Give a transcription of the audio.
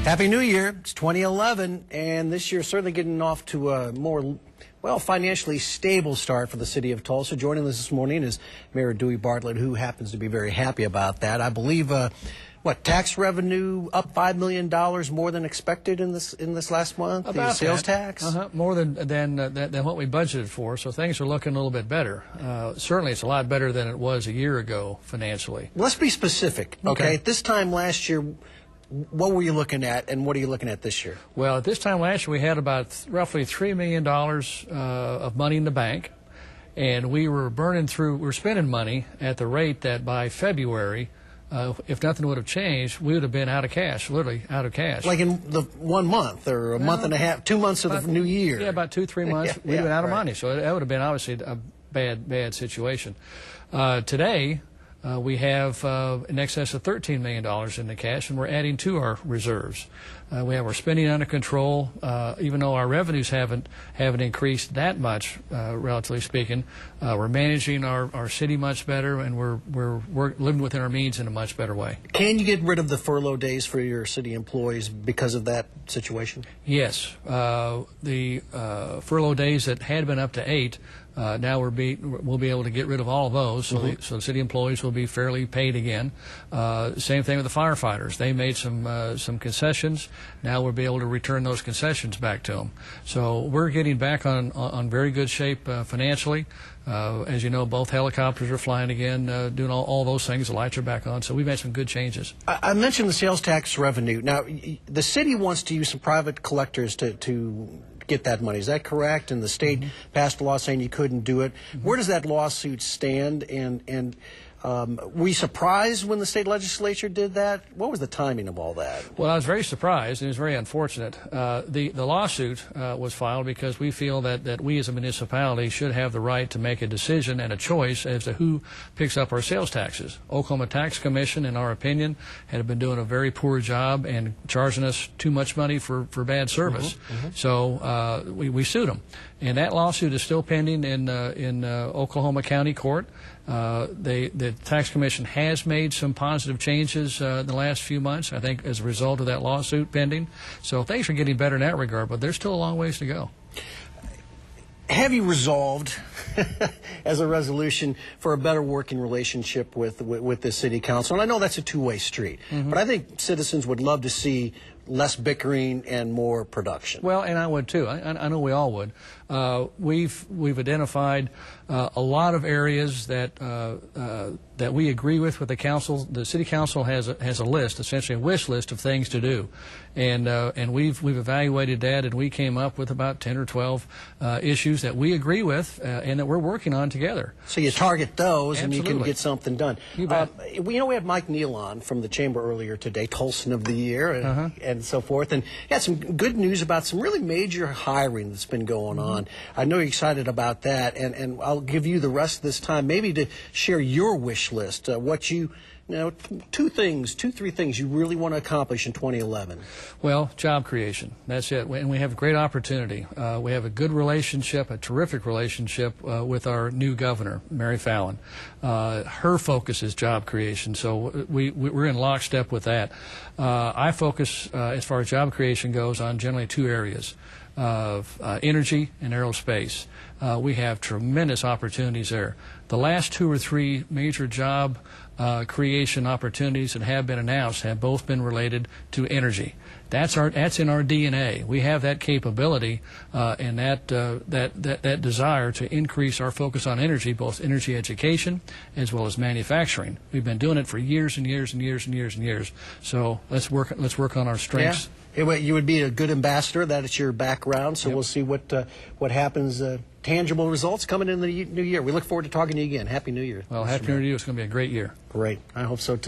Happy New Year. It's 2011, and this year certainly getting off to a more, well, financially stable start for the city of Tulsa. Joining us this morning is Mayor Dewey Bartlett, who happens to be very happy about that. I believe, tax revenue up $5 million more than expected in this last month? About the sales that. tax? More than what we budgeted for, so things are looking a little bit better. Certainly it's a lot better than it was a year ago financially. Let's be specific, okay? At this time last year, what were you looking at, and what are you looking at this year? Well, at this time last year, we had about roughly $3 million of money in the bank, and we were spending money at the rate that by February, if nothing would have changed, we would have been out of cash, literally out of cash. Like in the 1 month or a month and a half, 2 months of the new year. Yeah, about 2-3 months, we'd have been out of money. So that would have been obviously a bad situation. Today, we have in excess of $13 million in the cash, and we're adding to our reserves. We have our spending under control, even though our revenues haven't increased that much, relatively speaking. We're managing our city much better, and we're living within our means in a much better way. Can you get rid of the furlough days for your city employees because of that situation? Yes. The furlough days that had been up to 8, now we'll be able to get rid of all of those, so the city employees will be fairly paid again. Same thing with the firefighters. They made some concessions. Now we'll be able to return those concessions back to them. So we're getting back on very good shape financially. As you know, both helicopters are flying again, doing all those things. The lights are back on. So we've made some good changes. I mentioned the sales tax revenue. Now, the city wants to use some private collectors to get that money. Is that correct? And the state passed a law saying you couldn't do it. Where does that lawsuit stand? And were you surprised when the state legislature did that? What was the timing of all that? Well, I was very surprised. It was very unfortunate. The lawsuit was filed because we feel that we as a municipality should have the right to make a decision and a choice as to who picks up our sales taxes. Oklahoma Tax Commission, in our opinion, had been doing a very poor job and charging us too much money for bad service. So we sued them. And that lawsuit is still pending in Oklahoma County Court. The Tax Commission has made some positive changes in the last few months, I think, as a result of that lawsuit pending. So things are getting better in that regard, but there's still a long ways to go. Have you resolved, as a resolution, for a better working relationship with the city council? And I know that's a two-way street, but I think citizens would love to see less bickering and more production. Well, and I would too. I know we all would. We've identified a lot of areas that we agree with the council. The city council has a list, essentially a wish list of things to do, and we've evaluated that, and we came up with about 10 or 12 issues that we agree with and that we're working on together. So you target those, Absolutely. And you can get something done. You bet. We had Mike Neal on from the Chamber earlier today, Tulsan of the Year, and so forth, and he had some good news about some really major hiring that's been going on. I know you're excited about that, and I'll give you the rest of this time maybe to share your wish list, what you two, 3 things you really want to accomplish in 2011. Well, job creation. That's it. And we have a great opportunity. We have a good relationship, a terrific relationship with our new governor, Mary Fallon. Her focus is job creation, so we're in lockstep with that. I focus, as far as job creation goes, on generally 2 areas of energy and aerospace. We have tremendous opportunities there. The last 2 or 3 major job creation opportunities that have been announced have both been related to energy. That's in our DNA. We have that capability and that desire to increase our focus on energy, both energy education as well as manufacturing. We've been doing it for years and years and years and years and years. So let's work on our strengths. Yeah. You would be a good ambassador. That is your background. So we'll see what happens. Tangible results coming in the new year. We look forward to talking to you again. Happy New Year. Well, Happy New Year. It's going to be a great year. Great. I hope so too.